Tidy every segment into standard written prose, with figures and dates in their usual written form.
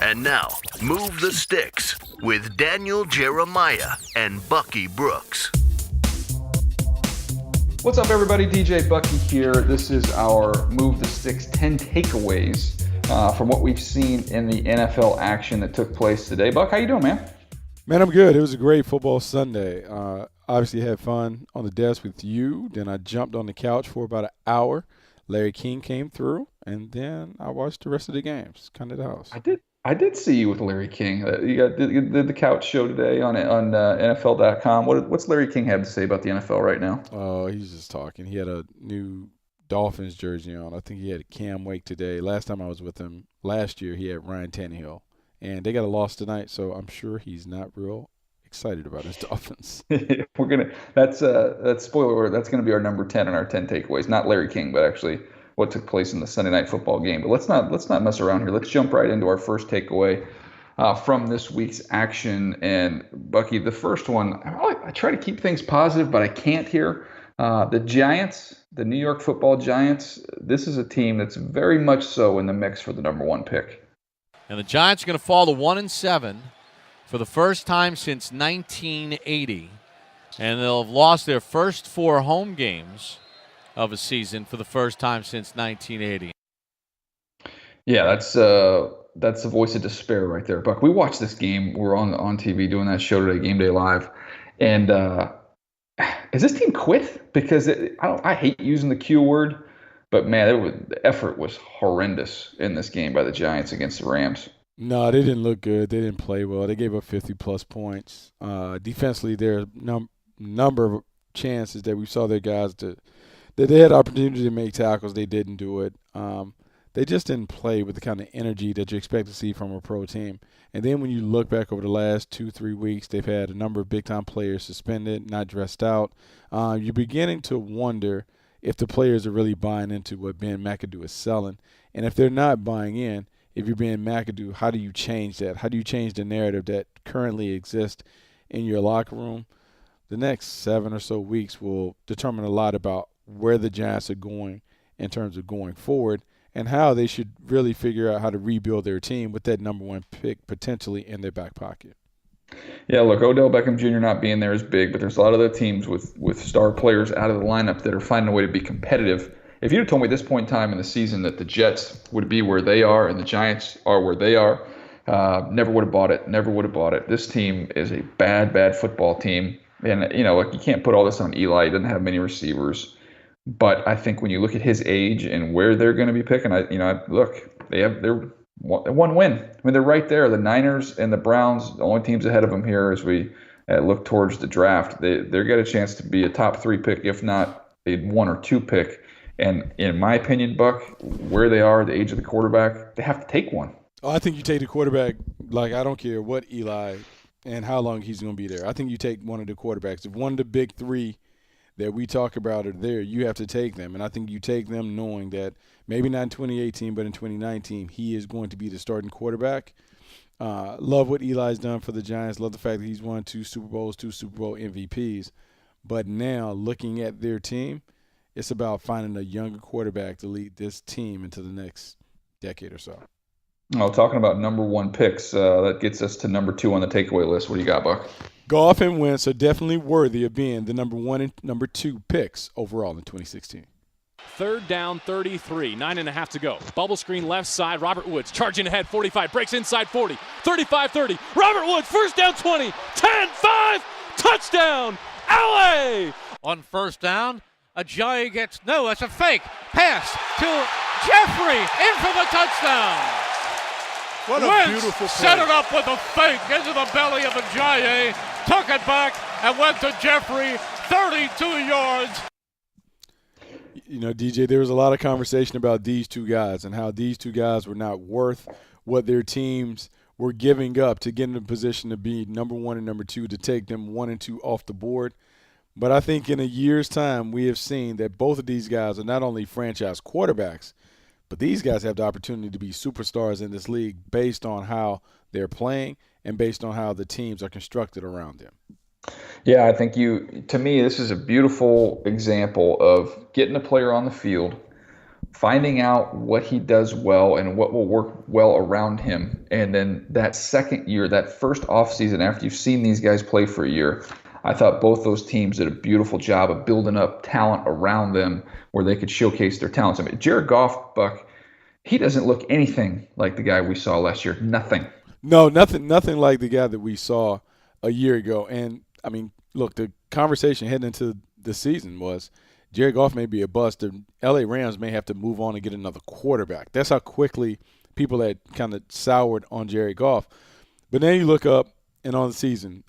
And now, Move the Sticks with Daniel, Jeremiah, and Bucky Brooks. What's up, everybody? DJ Bucky here. This is our Move the Sticks 10 takeaways from what we've seen in the NFL action that took place today. Buck, how you doing, man? Man, I'm good. It was a great football Sunday. Obviously had fun on the desk with you. Then I jumped on the couch for about an hour. Larry King came through, and then I watched the rest of the games. Kind of the house. I did see you with Larry King. You did the couch show today on NFL.com. What's Larry King have to say about the NFL right now? Oh, he's just talking. He had a new Dolphins jersey on. I think he had Cam Wake today. Last time I was with him last year, he had Ryan Tannehill. And they got a loss tonight, so I'm sure he's not real excited about his Dolphins. That's spoiler alert. That's gonna be our number 10 in our 10 takeaways. Not Larry King, but actually what took place in the Sunday night football game. But let's not mess around here. Let's jump right into our first takeaway from this week's action. And Bucky, the first one, I try to keep things positive, but I can't here. The Giants, the New York Football Giants. This is a team that's very much so in the mix for the number 1 pick. And the Giants are going to fall to 1-7 for the first time since 1980. And they'll have lost their first 4 home games of a season for the first time since 1980. Yeah, that's the voice of despair right there, Buck. We watched this game. We're on TV doing that show today, Game Day Live. And has this team quit? Because I hate using the Q word. But, man, the effort was horrendous in this game by the Giants against the Rams. No, they didn't look good. They didn't play well. They gave up 50-plus points. Defensively, there are number of chances that we saw their guys that they had opportunity to make tackles. They didn't do it. They just didn't play with the kind of energy that you expect to see from a pro team. And then when you look back over the last 2-3 weeks, they've had a number of big-time players suspended, not dressed out. You're beginning to wonder if the players are really buying into what Ben McAdoo is selling. And if they're not buying in, if you're Ben McAdoo, how do you change that? How do you change the narrative that currently exists in your locker room? The next 7 or so weeks will determine a lot about where the Giants are going in terms of going forward and how they should really figure out how to rebuild their team with that number 1 pick potentially in their back pocket. Yeah, look, Odell Beckham Jr. not being there is big, but there's a lot of other teams with star players out of the lineup that are finding a way to be competitive. If you'd have told me at this point in time in the season that the Jets would be where they are and the Giants are where they are, never would have bought it. This team is a bad football team. And, like you can't put all this on Eli. He doesn't have many receivers. But I think when you look at his age and where they're going to be picking, they're 1 win. I mean, they're right there. The Niners and the Browns, the only teams ahead of them here as we look towards the draft. They're got a chance to be a top 3 pick, if not a 1 or 2 pick. And in my opinion, Buck, where they are, the age of the quarterback, they have to take one. Oh, I think you take the quarterback. Like, I don't care what Eli and how long he's going to be there. I think you take one of the quarterbacks. If one of the big 3 that we talk about are there, you have to take them. And I think you take them knowing that maybe not in 2018, but in 2019, he is going to be the starting quarterback. Love what Eli's done for the Giants. Love the fact that he's won 2 Super Bowls, 2 Super Bowl MVPs. But now, looking at their team, it's about finding a younger quarterback to lead this team into the next decade or so. Well, talking about number 1 picks, that gets us to number 2 on the takeaway list. What do you got, Buck? Goff and Wentz are definitely worthy of being the number 1 and number 2 picks overall in 2016. 3rd down, 33, 9.5 to go. Bubble screen left side, Robert Woods charging ahead, 45, breaks inside 40, 35-30. Robert Woods, first down 20, 10-5, touchdown, LA! On first down, Ajayi gets, no, it's a fake. Pass to Jeffrey in for the touchdown. What a Wentz beautiful play. set it up with a fake into the belly of Ajayi, took it back, and went to Jeffrey, 32 yards. You know, DJ, there was a lot of conversation about these 2 guys and how these 2 guys were not worth what their teams were giving up to get in a position to be number 1 and number 2, to take them 1 and 2 off the board. But I think in a year's time, we have seen that both of these guys are not only franchise quarterbacks, but these guys have the opportunity to be superstars in this league based on how they're playing and based on how the teams are constructed around them. Yeah, I think to me, this is a beautiful example of getting a player on the field finding out what he does well and what will work well around him. And then that second year, that first offseason after you've seen these guys play for a year, I thought both those teams did a beautiful job of building up talent around them where they could showcase their talents. I mean, Jared Goff, Buck, he doesn't look anything like the guy we saw last year. Nothing. No, nothing like the guy that we saw a year ago. And, I mean, look, the conversation heading into the season was Jared Goff may be a bust. The L.A. Rams may have to move on and get another quarterback. That's how quickly people had kind of soured on Jared Goff. But then you look up and on the season,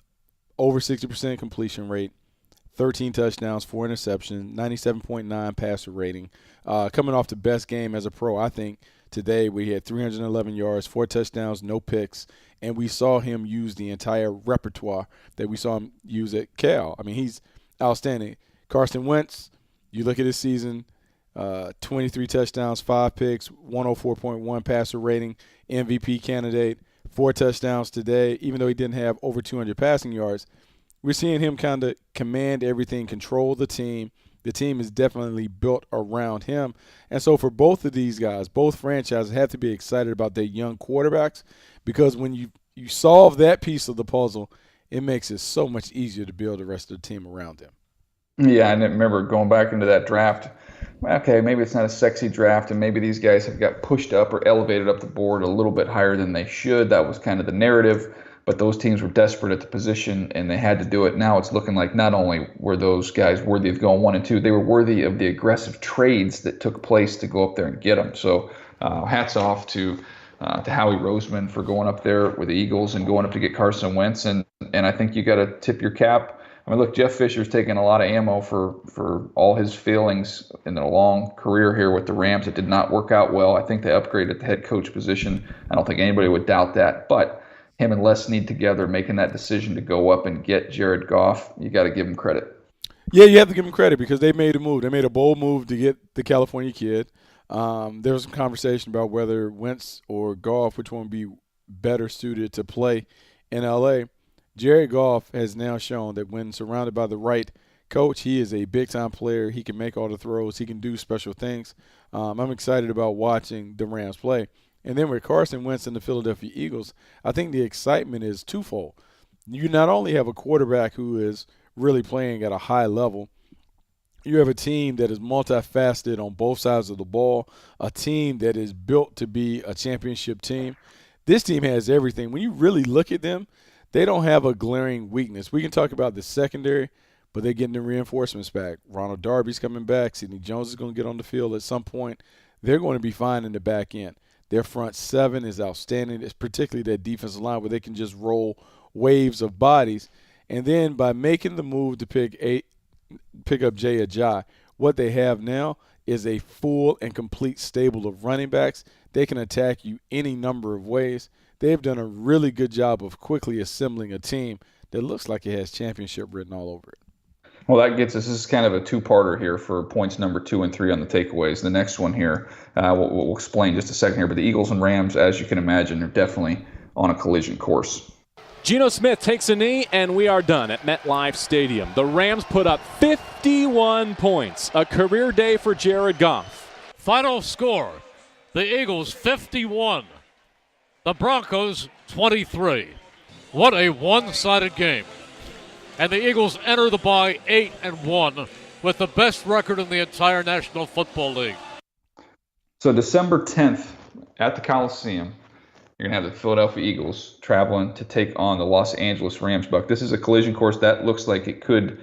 over 60% completion rate, 13 touchdowns, 4 interceptions, 97.9 passer rating. Coming off the best game as a pro, I think, today we had 311 yards, 4 touchdowns, no picks, and we saw him use the entire repertoire that we saw him use at Cal. I mean, he's outstanding. Carson Wentz, you look at his season, 23 touchdowns, 5 picks, 104.1 passer rating, MVP candidate, 4 touchdowns today. Even though he didn't have over 200 passing yards, we're seeing him kind of command everything, control the team. The team is definitely built around him. And so for both of these guys, both franchises have to be excited about their young quarterbacks, because when you solve that piece of the puzzle, it makes it so much easier to build the rest of the team around them. Yeah, and I remember going back into that draft, okay, maybe it's not a sexy draft, and maybe these guys have got pushed up or elevated up the board a little bit higher than they should. That was kind of the narrative, but those teams were desperate at the position, and they had to do it. Now it's looking like not only were those guys worthy of going 1 and 2, they were worthy of the aggressive trades that took place to go up there and get them. So hats off to Howie Roseman for going up there with the Eagles and going up to get Carson Wentz, and I think you got to tip your cap. I mean, look, Jeff Fisher's taken a lot of ammo for all his failings in a long career here with the Rams. It did not work out well. I think they upgraded the head coach position. I don't think anybody would doubt that. But him and Les Snead together making that decision to go up and get Jared Goff, you got to give him credit. Yeah, you have to give them credit because they made a move. They made a bold move to get the California kid. There was some conversation about whether Wentz or Goff, which one would be better suited to play in L.A. Jared Goff has now shown that when surrounded by the right coach, he is a big-time player. He can make all the throws. He can do special things. I'm excited about watching the Rams play. And then with Carson Wentz and the Philadelphia Eagles, I think the excitement is twofold. You not only have a quarterback who is really playing at a high level, you have a team that is multifaceted on both sides of the ball, a team that is built to be a championship team. This team has everything. When you really look at them, they don't have a glaring weakness. We can talk about the secondary, but they're getting the reinforcements back. Ronald Darby's coming back. Sidney Jones is going to get on the field at some point. They're going to be fine in the back end. Their front seven is outstanding. It's particularly that defensive line where they can just roll waves of bodies. And then by making the move to pick up Jay Ajayi, what they have now is a full and complete stable of running backs. They can attack you any number of ways. They've done a really good job of quickly assembling a team that looks like it has championship written all over it. Well, that gets us. This is kind of a two-parter here for points number 2 and 3 on the takeaways. The next one here, we'll explain just a second here. But the Eagles and Rams, as you can imagine, are definitely on a collision course. Geno Smith takes a knee, and we are done at MetLife Stadium. The Rams put up 51 points, a career day for Jared Goff. Final score, the Eagles 51, the Broncos 23. What a one-sided game. And the Eagles enter the bye 8-1 with the best record in the entire National Football League. So December 10th at the Coliseum, you're going to have the Philadelphia Eagles traveling to take on the Los Angeles Rams. Buck, this is a collision course that looks like it could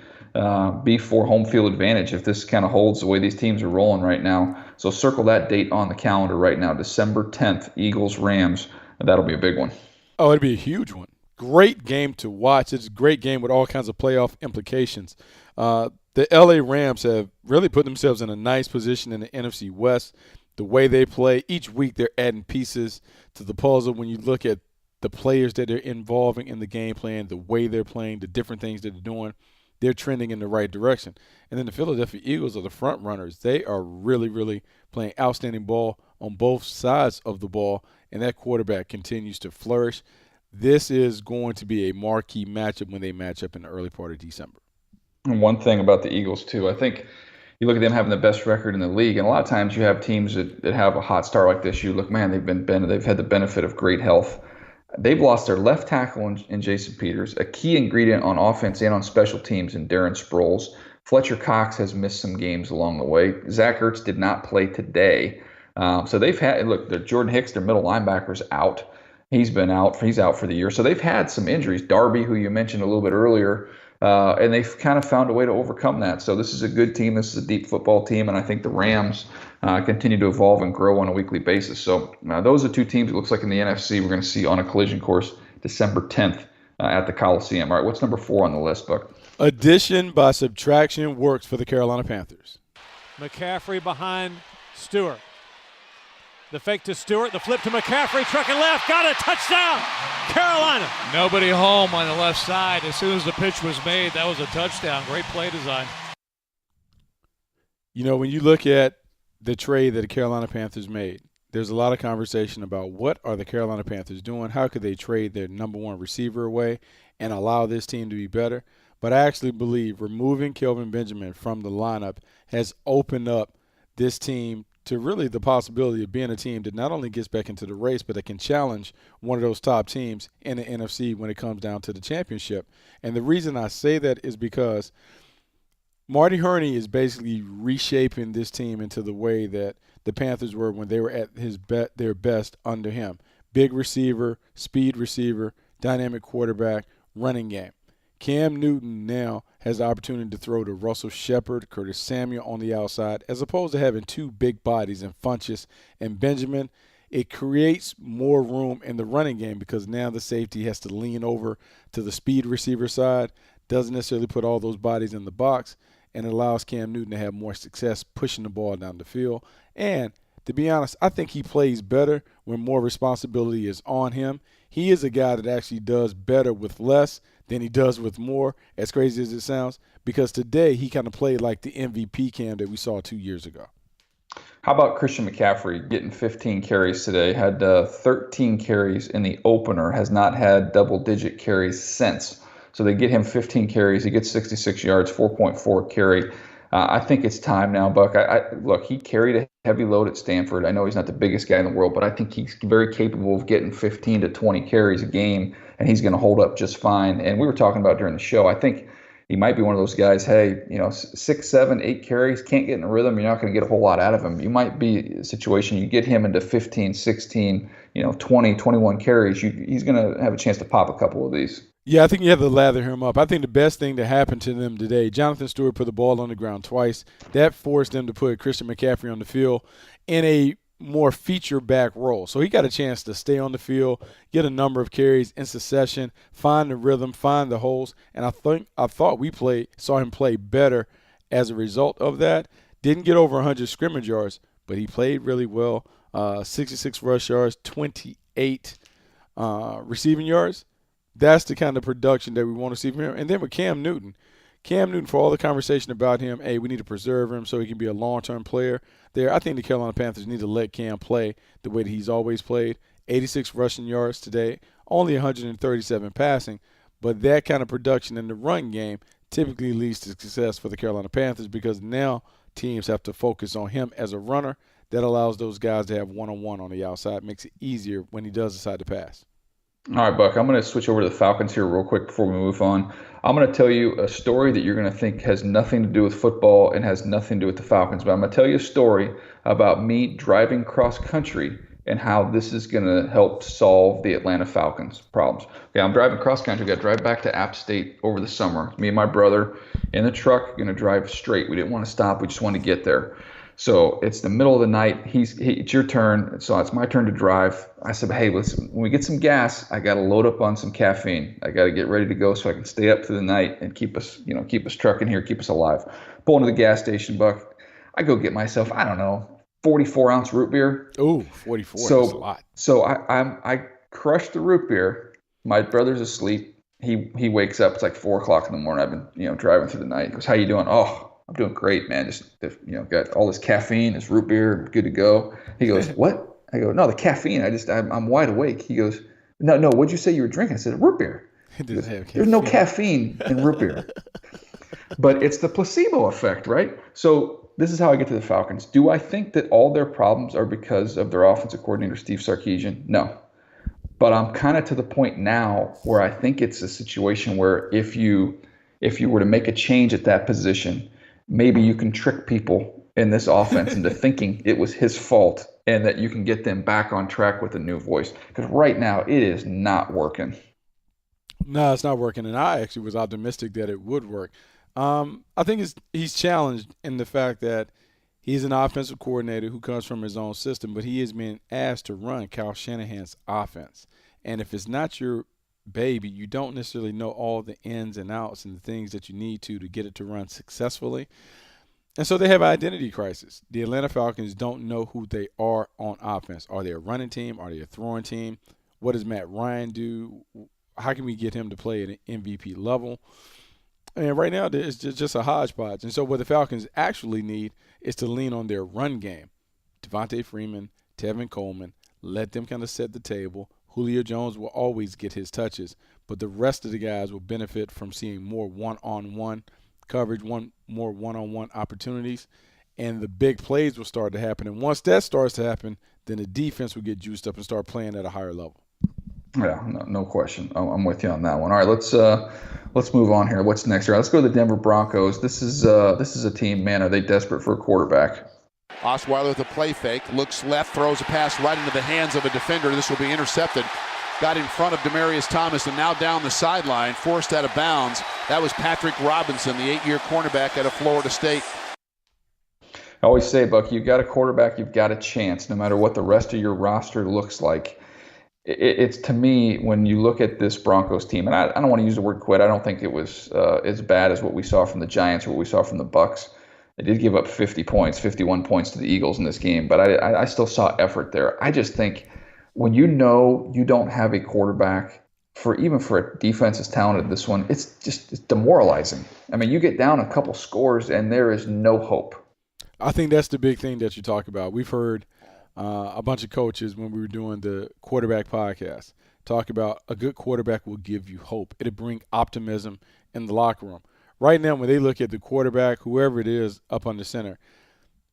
be for home field advantage if this kind of holds the way these teams are rolling right now. So circle that date on the calendar right now, December 10th, Eagles-Rams. That'll be a big one. Oh, it'd be a huge one. Great game to watch. It's a great game with all kinds of playoff implications. The LA Rams have really put themselves in a nice position in the NFC West. The way they play, each week they're adding pieces to the puzzle. When you look at the players that they're involving in the game plan, the way they're playing, the different things that they're doing, they're trending in the right direction. And then the Philadelphia Eagles are the front runners. They are really, really playing outstanding ball on both sides of the ball, and that quarterback continues to flourish. This is going to be a marquee matchup when they match up in the early part of December. And one thing about the Eagles, too, I think you look at them having the best record in the league, and a lot of times you have teams that have a hot start like this. You look, man, they've had the benefit of great health. They've lost their left tackle in Jason Peters, a key ingredient on offense and on special teams in Darren Sproles. Fletcher Cox has missed some games along the way. Zach Ertz did not play today. So they've had, look, Jordan Hicks, their middle linebacker's out. He's out for the year. So they've had some injuries. Darby, who you mentioned a little bit earlier, and they've kind of found a way to overcome that. So this is a good team. This is a deep football team, and I think the Rams continue to evolve and grow on a weekly basis. So those are two teams it looks like in the NFC we're going to see on a collision course December 10th at the Coliseum. All right, what's number 4 on the list, Buck? Addition by subtraction works for the Carolina Panthers. McCaffrey behind Stewart. The fake to Stewart, the flip to McCaffrey, trucking left, got it, touchdown, Carolina. Nobody home on the left side. As soon as the pitch was made, that was a touchdown. Great play design. You know, when you look at the trade that the Carolina Panthers made, there's a lot of conversation about what are the Carolina Panthers doing? How could they trade their number one receiver away and allow this team to be better? But I actually believe removing Kelvin Benjamin from the lineup has opened up this team to really the possibility of being a team that not only gets back into the race, but that can challenge one of those top teams in the NFC when it comes down to the championship. And the reason I say that is because Marty Hurney is basically reshaping this team into the way that the Panthers were when they were at their best under him. Big receiver, speed receiver, dynamic quarterback, running game. Cam Newton now has the opportunity to throw to Russell Shepard, Curtis Samuel on the outside, as opposed to having two big bodies in Funchess and Benjamin. It creates more room in the running game because now the safety has to lean over to the speed receiver side, doesn't necessarily put all those bodies in the box, and it allows Cam Newton to have more success pushing the ball down the field. And to be honest, I think he plays better when more responsibility is on him. He is a guy that actually does better with less than he does with more, as crazy as it sounds, because today he kind of played like the MVP Cam that we saw 2 years ago. How about Christian McCaffrey getting 15 carries today? Had 13 carries in the opener, has not had double-digit carries since. So they get him 15 carries. He gets 66 yards, 4.4 carry. I think it's time now, Buck. Look, he carried a heavy load at Stanford. I know he's not the biggest guy in the world, but I think he's very capable of getting 15 to 20 carries a game, and he's going to hold up just fine. And we were talking about during the show, I think he might be one of those guys, hey, 6, 7, 8 carries, can't get in a rhythm, you're not going to get a whole lot out of him. You might be a situation, you get him into 15, 16, 20, 21 carries, he's going to have a chance to pop a couple of these. Yeah, I think you have to lather him up. I think the best thing that happened to them today, Jonathan Stewart put the ball on the ground twice. That forced them to put Christian McCaffrey on the field in a more feature-back role. So he got a chance to stay on the field, get a number of carries in succession, find the rhythm, find the holes, and I thought we saw him play better as a result of that. Didn't get over 100 scrimmage yards, but he played really well. 66 rush yards, 28 receiving yards. That's the kind of production that we want to see from him. And then with Cam Newton, for all the conversation about him, hey, we need to preserve him so he can be a long-term player there. I think the Carolina Panthers need to let Cam play the way that he's always played. 86 rushing yards today, only 137 passing. But that kind of production in the run game typically leads to success for the Carolina Panthers because now teams have to focus on him as a runner. That allows those guys to have one-on-one on the outside, makes it easier when he does decide to pass. All right, Buck, I'm going to switch over to the Falcons here real quick before we move on. I'm going to tell you a story that you're going to think has nothing to do with football and has nothing to do with the Falcons. But I'm going to tell you a story about me driving cross country and how this is going to help solve the Atlanta Falcons problems. Okay, I'm driving cross country. Got to drive back to App State over the summer. Me and my brother in the truck, going to drive straight. We didn't want to stop. We just wanted to get there. So it's the middle of the night. It's your turn. So it's my turn to drive. I said, hey, listen, when we get some gas, I got to load up on some caffeine. I got to get ready to go so I can stay up through the night and keep us trucking here, keep us alive. Pull into the gas station, Buck. I go get myself, 44-ounce root beer. Ooh, 44. That's a lot. So I crushed the root beer. My brother's asleep. He wakes up. It's like 4 o'clock in the morning. I've been driving through the night. He goes, how you doing? Oh, I'm doing great, man. Just got all this caffeine, this root beer, good to go. He goes, what? I go, no, the caffeine. I'm wide awake. He goes, no. What'd you say you were drinking? I said, root beer. Goes, there's no caffeine in root beer. But it's the placebo effect, right? So this is how I get to the Falcons. Do I think that all their problems are because of their offensive coordinator, Steve Sarkisian? No. But I'm kind of to the point now where I think it's a situation where if you were to make a change at that position, maybe you can trick people in this offense into thinking it was his fault and that you can get them back on track with a new voice. Because right now it is not working. No, it's not working, and I actually was optimistic that it would work. I think he's challenged in the fact that he's an offensive coordinator who comes from his own system, but he is being asked to run Kyle Shanahan's offense. And if it's not your baby, you don't necessarily know all the ins and outs and the things that you need to get it to run successfully. And so they have an identity crisis. The Atlanta Falcons don't know who they are on offense. Are they a running team? Are they a throwing team? What does Matt Ryan do? How can we get him to play at an MVP level? And right now, it's just a hodgepodge. And so what the Falcons actually need is to lean on their run game. Devontae Freeman, Tevin Coleman, let them kind of set the table. Julio Jones will always get his touches, but the rest of the guys will benefit from seeing more one-on-one coverage, more one-on-one opportunities, and the big plays will start to happen. And once that starts to happen, then the defense will get juiced up and start playing at a higher level. Yeah, no question. I'm with you on that one. All right, let's move on here. What's next here? Let's go to the Denver Broncos. This is a team, man, are they desperate for a quarterback? Osweiler with a play fake, looks left, throws a pass right into the hands of a defender. This will be intercepted. Got in front of Demaryius Thomas and now down the sideline, forced out of bounds. That was Patrick Robinson, the 8-year cornerback out of Florida State. I always say, Buck, you've got a quarterback, you've got a chance, no matter what the rest of your roster looks like. It's to me, when you look at this Broncos team, and I don't want to use the word quit. I don't think it was as bad as what we saw from the Giants or what we saw from the Bucs. They did give up 50 points, 51 points to the Eagles in this game, but I still saw effort there. I just think when you know you don't have a quarterback, even for a defense as talented as this one, it's demoralizing. I mean, you get down a couple scores and there is no hope. I think that's the big thing that you talk about. We've heard a bunch of coaches when we were doing the quarterback podcast talk about a good quarterback will give you hope. It'll bring optimism in the locker room. Right now, when they look at the quarterback, whoever it is up on the center,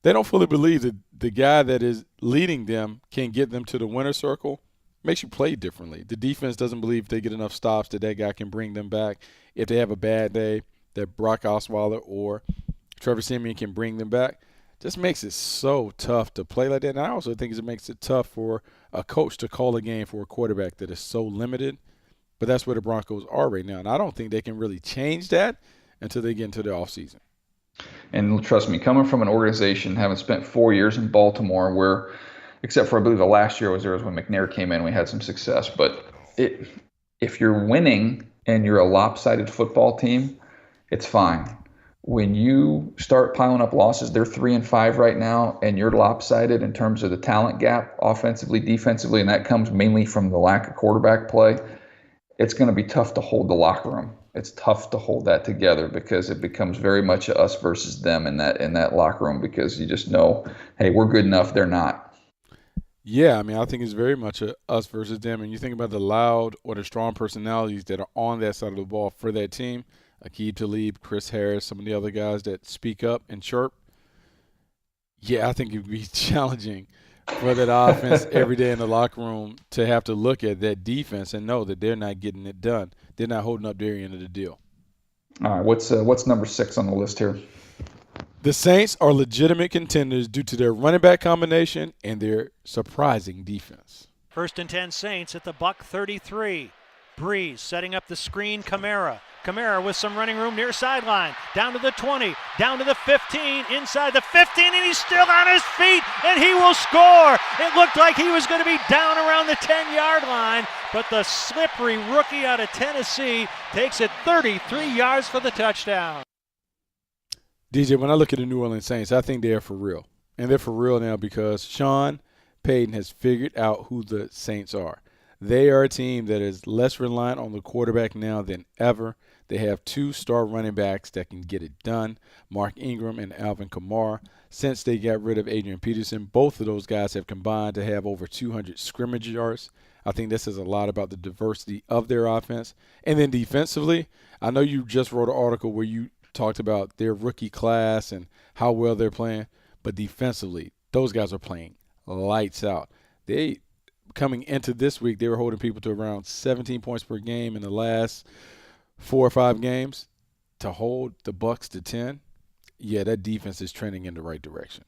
they don't fully believe that the guy that is leading them can get them to the winner's circle. Makes you play differently. The defense doesn't believe if they get enough stops that guy can bring them back. If they have a bad day, that Brock Osweiler or Trevor Siemian can bring them back. Just makes it so tough to play like that. And I also think it makes it tough for a coach to call a game for a quarterback that is so limited. But that's where the Broncos are right now. And I don't think they can really change that until they get into the offseason. And trust me, coming from an organization, having spent 4 years in Baltimore where, except for I believe the last year was when McNair came in, we had some success. But if you're winning and you're a lopsided football team, it's fine. When you start piling up losses, they're 3-5 right now, and you're lopsided in terms of the talent gap, offensively, defensively, and that comes mainly from the lack of quarterback play. It's going to be tough to hold the locker room. It's tough to hold that together because it becomes very much a us versus them in that locker room because you just know, hey, we're good enough, they're not. Yeah, I mean, I think it's very much a us versus them. And you think about the loud or the strong personalities that are on that side of the ball for that team. Aqib Talib, Chris Harris, some of the other guys that speak up and chirp. Yeah, I think it would be challenging for that offense every day in the locker room to have to look at that defense and know that they're not getting it done. They're not holding up their end of the deal. All right, what's number 6 on the list here? The Saints are legitimate contenders due to their running back combination and their surprising defense. 1st and 10 Saints at the Buck 33. Breeze setting up the screen. Kamara with some running room near sideline. Down to the 20, down to the 15, inside the 15, and he's still on his feet, and he will score. It looked like he was going to be down around the 10-yard line, but the slippery rookie out of Tennessee takes it 33 yards for the touchdown. DJ, when I look at the New Orleans Saints, I think they're for real. And they're for real now because Sean Payton has figured out who the Saints are. They are a team that is less reliant on the quarterback now than ever. They have 2 star running backs that can get it done, Mark Ingram and Alvin Kamara. Since they got rid of Adrian Peterson, both of those guys have combined to have over 200 scrimmage yards. I think this says a lot about the diversity of their offense. And then defensively, I know you just wrote an article where you talked about their rookie class and how well they're playing, but defensively, those guys are playing lights out. They coming into this week, they were holding people to around 17 points per game in the last 4 or 5 games. To hold the Bucs to 10, yeah, that defense is trending in the right direction.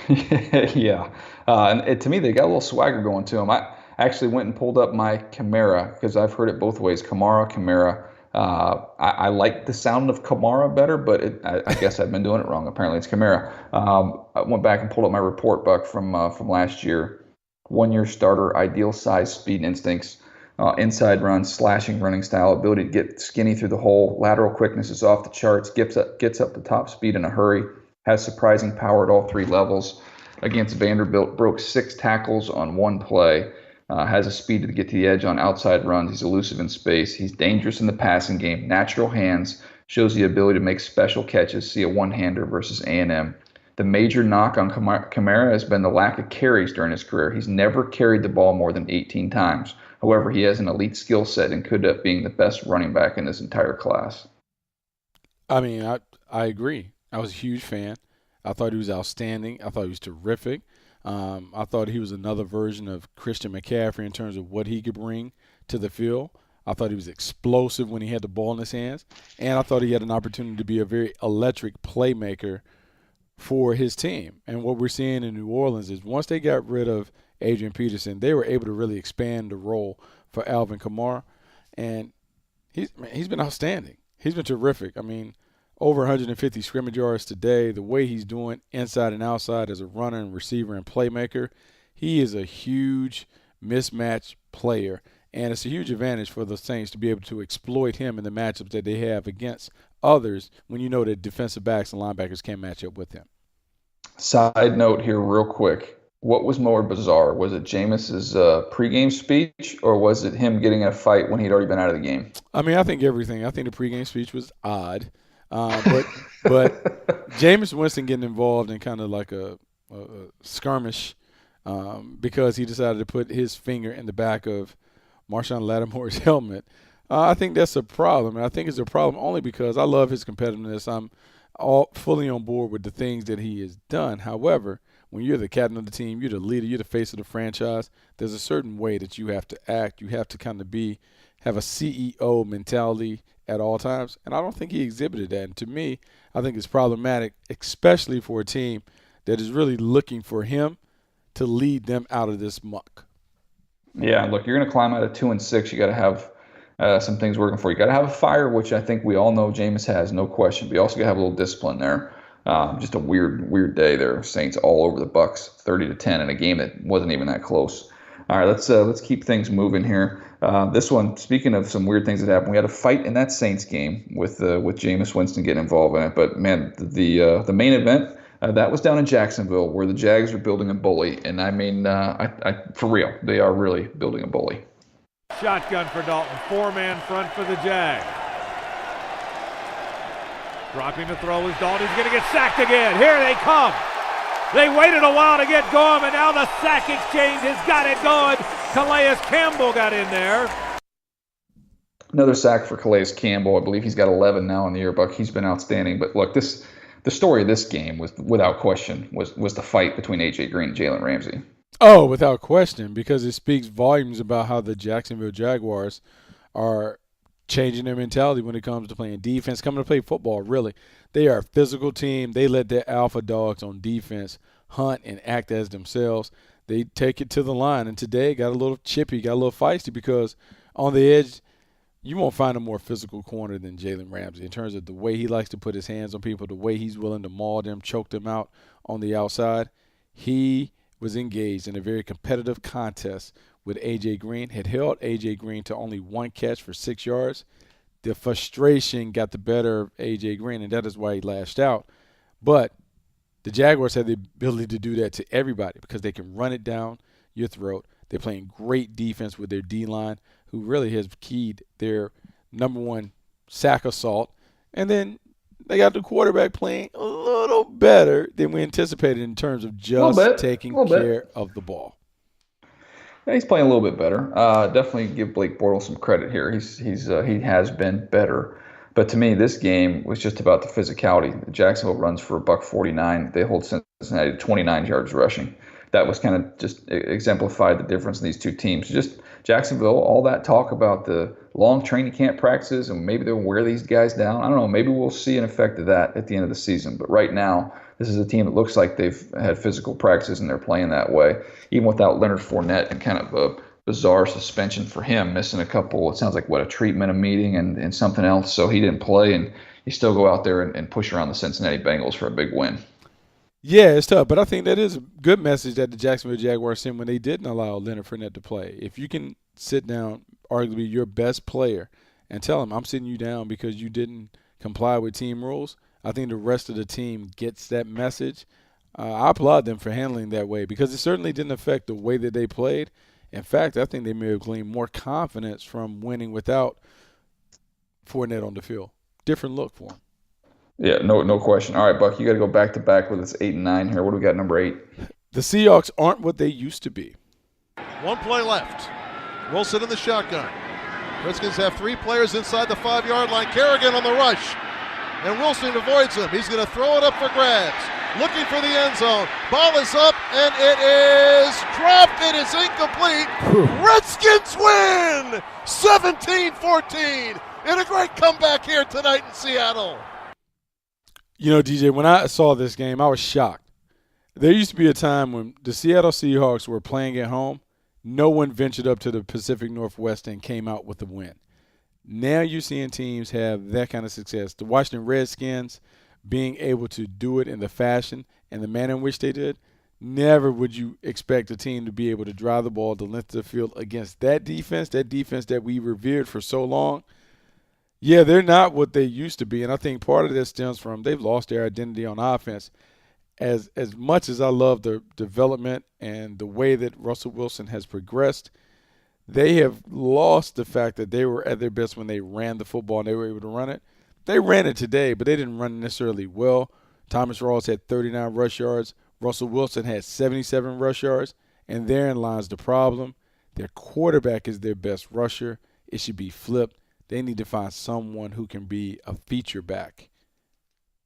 Yeah. To me, they got a little swagger going to them. I actually went and pulled up my Kamara because I've heard it both ways. Kamara. I like the sound of Kamara better, but I guess I've been doing it wrong. Apparently, it's Kamara. I went back and pulled up my report book from last year. 1-year starter, ideal size, speed, and instincts. Inside runs, slashing, running style, ability to get skinny through the hole, lateral quickness is off the charts, gets up to top speed in a hurry, has surprising power at all 3 levels. Against Vanderbilt, broke 6 tackles on 1 play, has a speed to get to the edge on outside runs. He's elusive in space. He's dangerous in the passing game, natural hands, shows the ability to make special catches, see a one-hander versus A&M. The major knock on Kamara has been the lack of carries during his career. He's never carried the ball more than 18 times. However, he has an elite skill set and could end up being the best running back in this entire class. I mean, I agree. I was a huge fan. I thought he was outstanding. I thought he was terrific. I thought he was another version of Christian McCaffrey in terms of what he could bring to the field. I thought he was explosive when he had the ball in his hands. And I thought he had an opportunity to be a very electric playmaker for his team. And what we're seeing in New Orleans is once they got rid of Adrian Peterson, they were able to really expand the role for Alvin Kamara, and he's been outstanding. He's been terrific. I mean, over 150 scrimmage yards today. The way he's doing inside and outside as a runner and receiver and playmaker, he is a huge mismatch player, and it's a huge advantage for the Saints to be able to exploit him in the matchups that they have against others when you know that defensive backs and linebackers can't match up with him. Side note here real quick. What was more bizarre? Was it Jameis's pregame speech, or was it him getting in a fight when he'd already been out of the game? I mean, I think everything. I think the pregame speech was odd, but Jameis Winston getting involved in kind of like a skirmish because he decided to put his finger in the back of Marshawn Lattimore's helmet. I think that's a problem, and I think it's a problem only because I love his competitiveness. I'm all fully on board with the things that he has done. However, when you're the captain of the team, you're the leader, you're the face of the franchise, there's a certain way that you have to act. You have to kind of have a CEO mentality at all times, and I don't think he exhibited that. And to me, I think it's problematic, especially for a team that is really looking for him to lead them out of this muck. Yeah, look, you're going to climb out of 2-6. You got to have some things working for you. You got to have a fire, which I think we all know Jameis has, no question. But you also got to have a little discipline there. Just a weird day there. Saints all over the Bucs, 30-10 in a game that wasn't even that close. All right, let's keep things moving here. This one, speaking of some weird things that happened, we had a fight in that Saints game with Jameis Winston getting involved in it. But man, the main event that was down in Jacksonville, where the Jags are building a bully, and I mean, I for real, they are really building a bully. Shotgun for Dalton, 4-man front for the Jags. Dropping the throw is Dalton. He's going to get sacked again. Here they come. They waited a while to get going, but now the sack exchange has got it going. Calais Campbell got in there. Another sack for Calais Campbell. I believe he's got 11 now in the yearbook. He's been outstanding. But look, the story of this game was, without question, was the fight between A.J. Green and Jalen Ramsey. Oh, without question, because it speaks volumes about how the Jacksonville Jaguars are changing their mentality when it comes to playing defense, coming to play football, really. They are a physical team. They let their alpha dogs on defense hunt and act as themselves. They take it to the line, and today got a little chippy, got a little feisty because on the edge, you won't find a more physical corner than Jalen Ramsey in terms of the way he likes to put his hands on people, the way he's willing to maul them, choke them out on the outside. He was engaged in a very competitive contest with A.J. Green, had held A.J. Green to only 1 catch for 6 yards. The frustration got the better of A.J. Green, and that is why he lashed out. But the Jaguars have the ability to do that to everybody because they can run it down your throat. They're playing great defense with their D-line, who really has keyed their number one sack assault. And then they got the quarterback playing a little better than we anticipated in terms of just taking care of the ball. Yeah, he's playing a little bit better. Definitely give Blake Bortles some credit here. He has been better. But to me, this game was just about the physicality. Jacksonville runs for $149. They hold Cincinnati to 29 yards rushing. That was kind of just exemplified the difference in these two teams. Just Jacksonville, all that talk about the long training camp practices and maybe they'll wear these guys down. I don't know. Maybe we'll see an effect of that at the end of the season. But right now, this is a team that looks like they've had physical practices and they're playing that way, even without Leonard Fournette and kind of a bizarre suspension for him, missing a couple, it sounds like, a treatment, a meeting, and something else. So he didn't play, and he still go out there and push around the Cincinnati Bengals for a big win. Yeah, it's tough, but I think that is a good message that the Jacksonville Jaguars sent when they didn't allow Leonard Fournette to play. If you can sit down, arguably your best player, and tell him, I'm sitting you down because you didn't comply with team rules, I think the rest of the team gets that message. I applaud them for handling that way because it certainly didn't affect the way that they played. In fact, I think they may have gleaned more confidence from winning without Fournette on the field. Different look for him. Yeah, no question. All right, Buck, you got to go back-to-back with us 8 and 9 here. What do we got, number 8? The Seahawks aren't what they used to be. One play left. Wilson in the shotgun. Redskins have 3 players inside the 5-yard line. Kerrigan on the rush. And Wilson avoids him. He's going to throw it up for grabs. Looking for the end zone. Ball is up, and it is dropped. It is incomplete. Redskins win 17-14 in a great comeback here tonight in Seattle. You know, DJ, when I saw this game, I was shocked. There used to be a time when the Seattle Seahawks were playing at home. No one ventured up to the Pacific Northwest and came out with a win. Now you're seeing teams have that kind of success. The Washington Redskins being able to do it in the fashion and the manner in which they did, never would you expect a team to be able to drive the ball the length of the field against that defense that we revered for so long. Yeah, they're not what they used to be, and I think part of that stems from they've lost their identity on offense. As much as I love the development and the way that Russell Wilson has progressed, they have lost the fact that they were at their best when they ran the football and they were able to run it. They ran it today, but they didn't run it necessarily well. Thomas Rawls had 39 rush yards. Russell Wilson had 77 rush yards, and therein lies the problem. Their quarterback is their best rusher. It should be flipped. They need to find someone who can be a feature back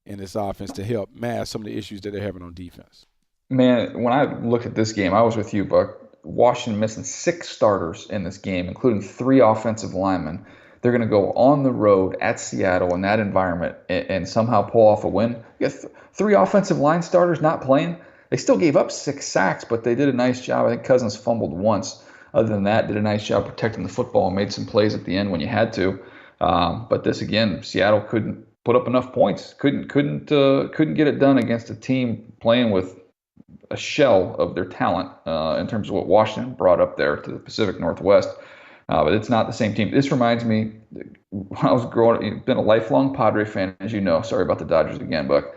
in this offense to help mask some of the issues that they're having on defense. Man, when I looked at this game, I was with you, Buck. Washington missing 6 starters in this game, including 3 offensive linemen. They're going to go on the road at Seattle in that environment and somehow pull off a win. You got 3 offensive line starters not playing. They still gave up 6 sacks, but they did a nice job. I think Cousins fumbled once. Other than that, did a nice job protecting the football and made some plays at the end when you had to. But this again, Seattle couldn't put up enough points. Couldn't get it done against a team playing with a shell of their talent in terms of what Washington brought up there to the Pacific Northwest. But it's not the same team. This reminds me, when I was growing up, been a lifelong Padre fan, as you know. Sorry about the Dodgers again, Buck.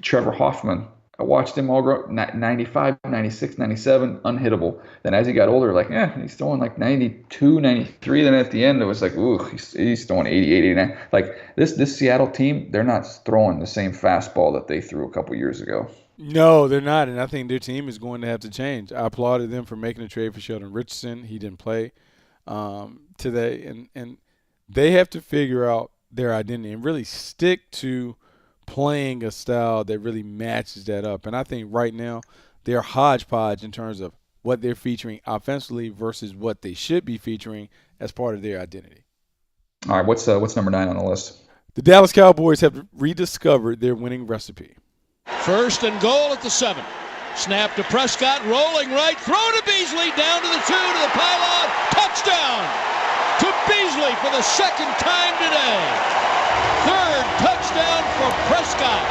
Trevor Hoffman. I watched him all grow up, 95, 96, 97, unhittable. Then as he got older, he's throwing like 92, 93. Then at the end, it was like, ooh, he's throwing 88, 89. Like this Seattle team, they're not throwing the same fastball that they threw a couple years ago. No, they're not, and I think their team is going to have to change. I applauded them for making a trade for Sheldon Richardson. He didn't play today, and they have to figure out their identity and really stick to playing a style that really matches that up. And I think right now they're hodgepodge in terms of what they're featuring offensively versus what they should be featuring as part of their identity. All right, what's number 9 on the list? The Dallas Cowboys have rediscovered their winning recipe. 1st and goal at the 7. Snap to Prescott, rolling right, throw to Beasley, down to the 2, to the pylon, touchdown to Beasley for the 2nd time today. 3rd touchdown for Prescott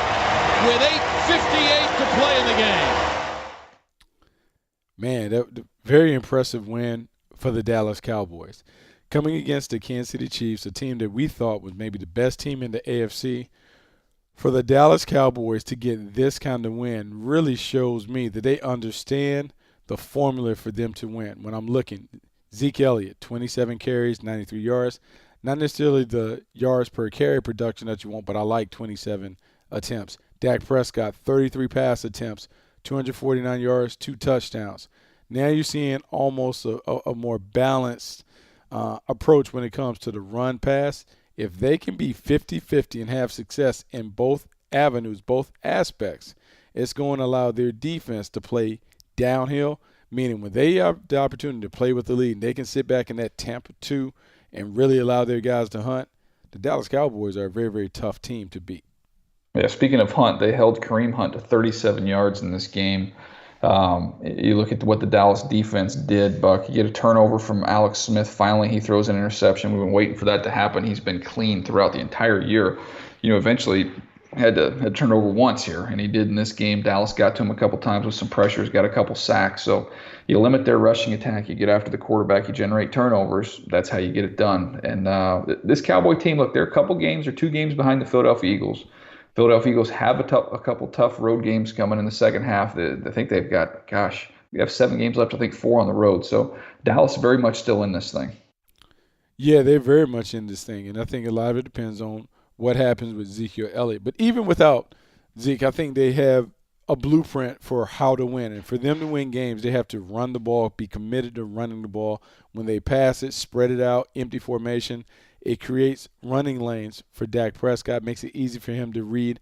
with 8:58 to play in the game. Man, that very impressive win for the Dallas Cowboys. Coming against the Kansas City Chiefs, a team that we thought was maybe the best team in the AFC, for the Dallas Cowboys to get this kind of win really shows me that they understand the formula for them to win. When I'm looking, Zeke Elliott, 27 carries, 93 yards. Not necessarily the yards per carry production that you want, but I like 27 attempts. Dak Prescott, 33 pass attempts, 249 yards, 2 touchdowns. Now you're seeing almost a more balanced approach when it comes to the run pass. If they can be 50-50 and have success in both avenues, both aspects, it's going to allow their defense to play downhill, meaning when they have the opportunity to play with the lead and they can sit back in that Tampa 2 and really allow their guys to hunt, the Dallas Cowboys are a very, very tough team to beat. Yeah, speaking of Hunt, they held Kareem Hunt to 37 yards in this game. You look at what the Dallas defense did, Buck. You get a turnover from Alex Smith. Finally, he throws an interception. We've been waiting for that to happen. He's been clean throughout the entire year. Eventually had to turn over once here, and he did in this game. Dallas got to him a couple times with some pressures, got a couple sacks. So you limit their rushing attack. You get after the quarterback. You generate turnovers. That's how you get it done. And this Cowboy team, look, they're a couple games or 2 games behind the Philadelphia Eagles. Philadelphia Eagles have a couple tough road games coming in the second half. I think they've got, we have 7 games left, I think 4 on the road. So Dallas very much still in this thing. Yeah, they're very much in this thing. And I think a lot of it depends on what happens with Zeke or Elliott. But even without Zeke, I think they have a blueprint for how to win. And for them to win games, they have to run the ball, be committed to running the ball. When they pass it, spread it out, empty formation. It creates running lanes for Dak Prescott, makes it easy for him to read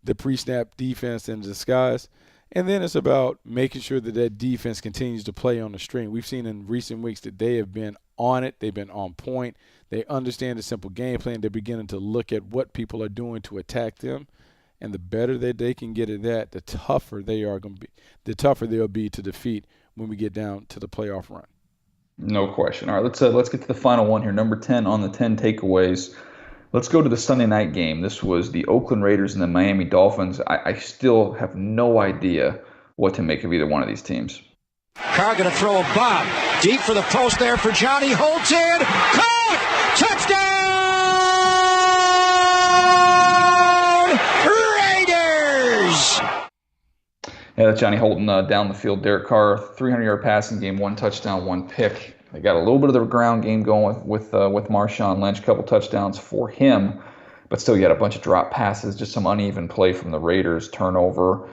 the pre-snap defense in disguise. And then it's about making sure that that defense continues to play on the string. We've seen in recent weeks that they have been on it. They've been on point. They understand the simple game plan. They're beginning to look at what people are doing to attack them. And the better that they can get at that, the tougher they are going to be. The tougher they'll be to defeat when we get down to the playoff run. No question. All right, let's get to the final one here. Number 10 on the 10 takeaways. Let's go to the Sunday night game. This was the Oakland Raiders and the Miami Dolphins. I still have no idea what to make of either one of these teams. Carr going to throw a bomb deep for the post there for Johnny Holton. Caught! Touchdown! Raiders! Yeah, that's Johnny Holton down the field. Derek Carr, 300-yard passing game, 1 touchdown, 1 pick. They got a little bit of the ground game going with Marshawn Lynch, a couple touchdowns for him. But still, you had a bunch of drop passes, just some uneven play from the Raiders, turnover,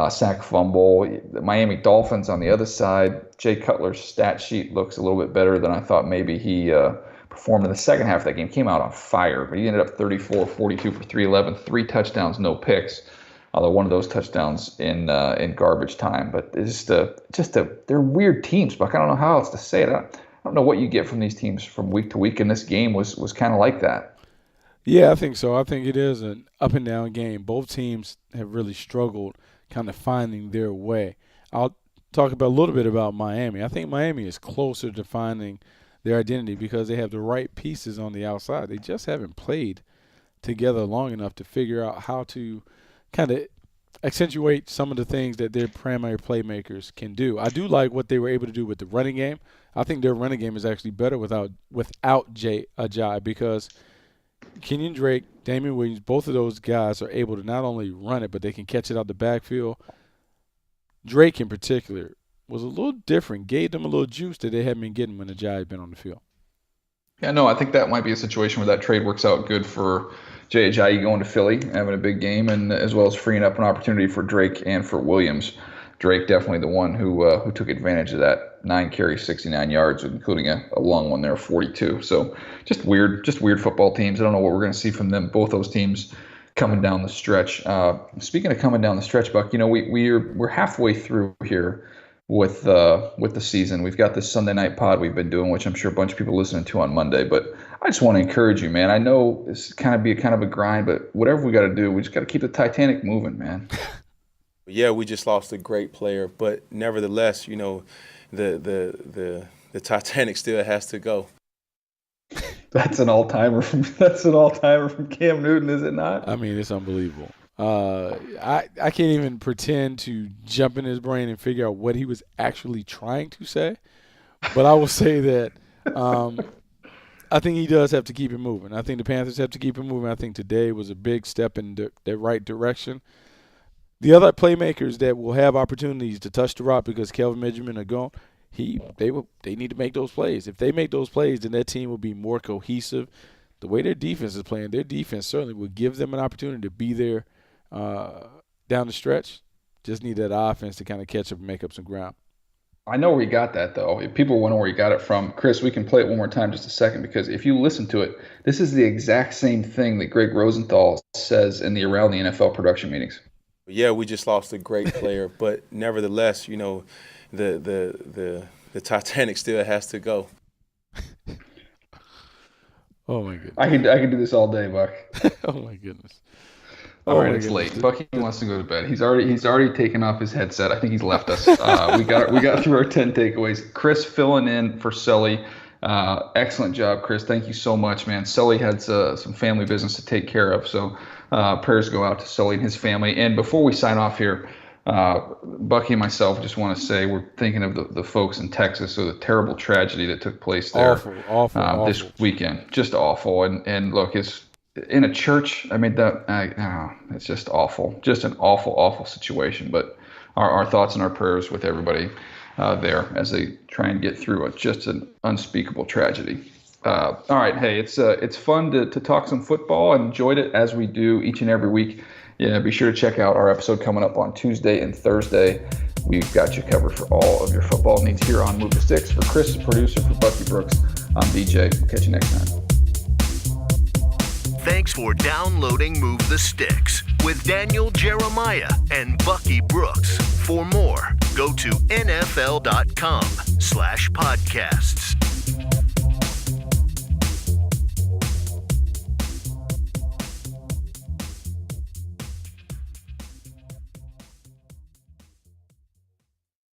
sack fumble. The Miami Dolphins on the other side, Jay Cutler's stat sheet looks a little bit better than I thought maybe he performed in the second half of that game. Came out on fire, but he ended up 34, 42 for 311, 3 touchdowns, no picks. Although one of those touchdowns in garbage time. But it's they're weird teams, Buck. I don't know how else to say it. I don't know what you get from these teams from week to week, and this game was kind of like that. Yeah, I think so. I think it is an up and down game. Both teams have really struggled kind of finding their way. I'll talk about a little bit about Miami. I think Miami is closer to finding their identity because they have the right pieces on the outside. They just haven't played together long enough to figure out how to kind of accentuate some of the things that their primary playmakers can do. I do like what they were able to do with the running game. I think their running game is actually better without Ajayi because Kenyon Drake, Damian Williams, both of those guys are able to not only run it, but they can catch it out the backfield. Drake in particular was a little different, gave them a little juice that they hadn't been getting when Ajayi had been on the field. Yeah, no, I think that might be a situation where that trade works out good for Jay Ajayi going to Philly, having a big game, and as well as freeing up an opportunity for Drake and for Williams. Drake definitely the one who took advantage of that 9 carries, 69 yards, including a long one there, 42. So just weird football teams. I don't know what we're going to see from them. Both those teams coming down the stretch. Speaking of coming down the stretch, Buck, we're halfway through here with the season. We've got this Sunday night pod we've been doing, which I'm sure a bunch of people listening to on Monday. But I just want to encourage you, man. I know it's kind of a grind, but whatever we got to do, we just got to keep the Titanic moving, man. Yeah, we just lost a great player, but nevertheless, the Titanic still has to go. That's an all-timer from Cam Newton, is it not? I mean, it's unbelievable. I can't even pretend to jump in his brain and figure out what he was actually trying to say. But I will say that I think he does have to keep it moving. I think the Panthers have to keep it moving. I think today was a big step in the right direction. The other playmakers that will have opportunities to touch the rock because Kelvin Benjamin are gone, they need to make those plays. If they make those plays, then that team will be more cohesive. The way their defense is playing, their defense certainly will give them an opportunity to be there down the stretch. Just need that offense to kind of catch up and make up some ground. I know where he got that, though. If people wonder where he got it from, Chris, we can play it one more time just a second, because if you listen to it, this is the exact same thing that Greg Rosenthal says in the Around the NFL production meetings. Yeah, we just lost a great player, but nevertheless, you know, the Titanic still has to go. Oh my goodness! I can do this all day, Buck. Oh my goodness! All right, it's late. Bucky wants to go to bed. He's already taken off his headset. I think he's left us. We got through our 10 takeaways. Chris filling in for Sully. Excellent job, Chris. Thank you so much, man. Sully had some family business to take care of, so prayers go out to Sully and his family. And before we sign off here, Bucky and myself just want to say we're thinking of the folks in Texas, so the terrible tragedy that took place there awful. This weekend. Just awful. And look, it's in a church. I mean, it's just awful. Just an awful situation. But our thoughts and our prayers with everybody there as they try and get through it. Just an unspeakable tragedy. All right, hey, it's fun to talk some football. I enjoyed it, as we do each and every week. Yeah, be sure to check out our episode coming up on Tuesday and Thursday. We've got you covered for all of your football needs here on Move the Sticks. For Chris, producer, for Bucky Brooks, I'm DJ. We'll catch you next time. Thanks for downloading Move the Sticks with Daniel Jeremiah and Bucky Brooks. For more, go to nfl.com/podcasts.